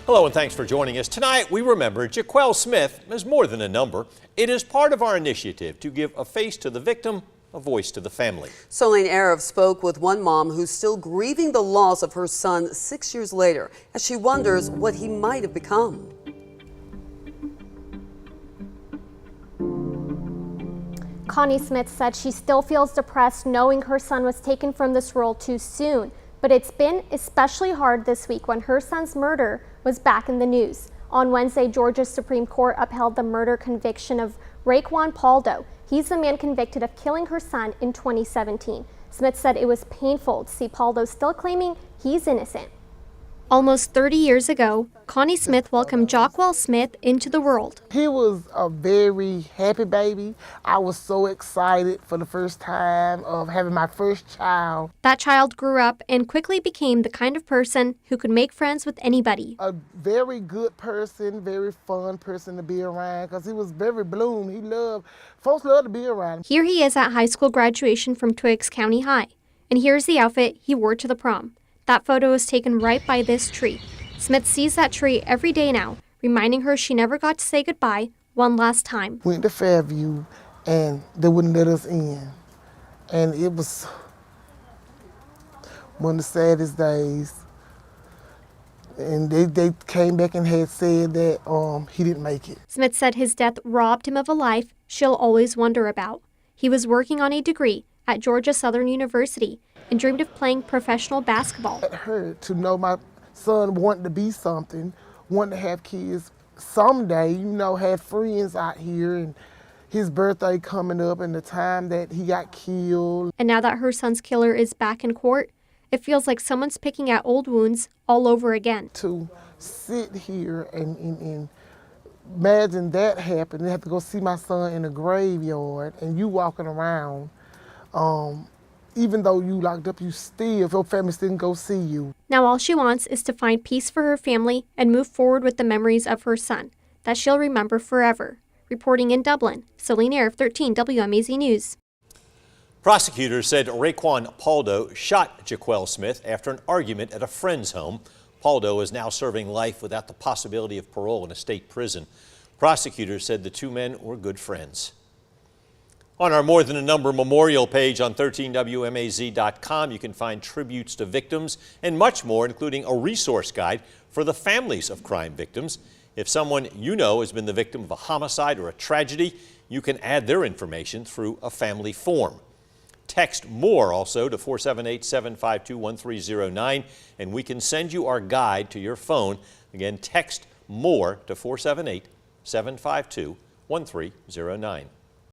Hello and thanks for joining us. Tonight we remember Connie Smith as more than a number. It is part of our initiative to give a face to the victim, a voice to the family. Solane Arab spoke with one mom who's still grieving the loss of her son 6 years later as she wonders what he might have become. Connie Smith said she still feels depressed knowing her son was taken from this world too soon. But it's been especially hard this week when her son's murder was back in the news. On Wednesday, Georgia's Supreme Court upheld the murder conviction of Raekwon Paldo. He's the man convicted of killing her son in 2017. Smith said it was painful to see Paldo still claiming he's innocent. Almost 30 years ago, Connie Smith welcomed Connie Smith into the world. He was a very happy baby. I was so excited for the first time of having my first child. That child grew up and quickly became the kind of person who could make friends with anybody. A very good person, very fun person to be around because he was very bloom. Folks love to be around. Here he is at high school graduation from Twiggs County High. And here's the outfit he wore to the prom. That photo was taken right by this tree. Smith sees that tree every day now, reminding her she never got to say goodbye one last time. Went to Fairview and they wouldn't let us in. And it was one of the saddest days. And they came back and had said that he didn't make it. Smith said his death robbed him of a life she'll always wonder about. He was working on a degree at Georgia Southern University and dreamed of playing professional basketball. It hurt to know my son wanted to be something, wanted to have kids someday, had friends out here, and his birthday coming up and the time that he got killed. And now that her son's killer is back in court, it feels like someone's picking at old wounds all over again. To sit here and imagine that happened, and have to go see my son in a graveyard, and you walking around, even though you locked up, if your family didn't go see you. Now all she wants is to find peace for her family and move forward with the memories of her son that she'll remember forever. Reporting in Dublin, Solane Arab, 13 WMAZ News. Prosecutors said Raekwon Paldo shot Connie Smith after an argument at a friend's home. Paldo is now serving life without the possibility of parole in a state prison. Prosecutors said the two men were good friends. On our More Than a Number memorial page on 13WMAZ.com, you can find tributes to victims and much more, including a resource guide for the families of crime victims. If someone you know has been the victim of a homicide or a tragedy, you can add their information through a family form. Text MORE also to 478-752-1309, and we can send you our guide to your phone. Again, text MORE to 478-752-1309.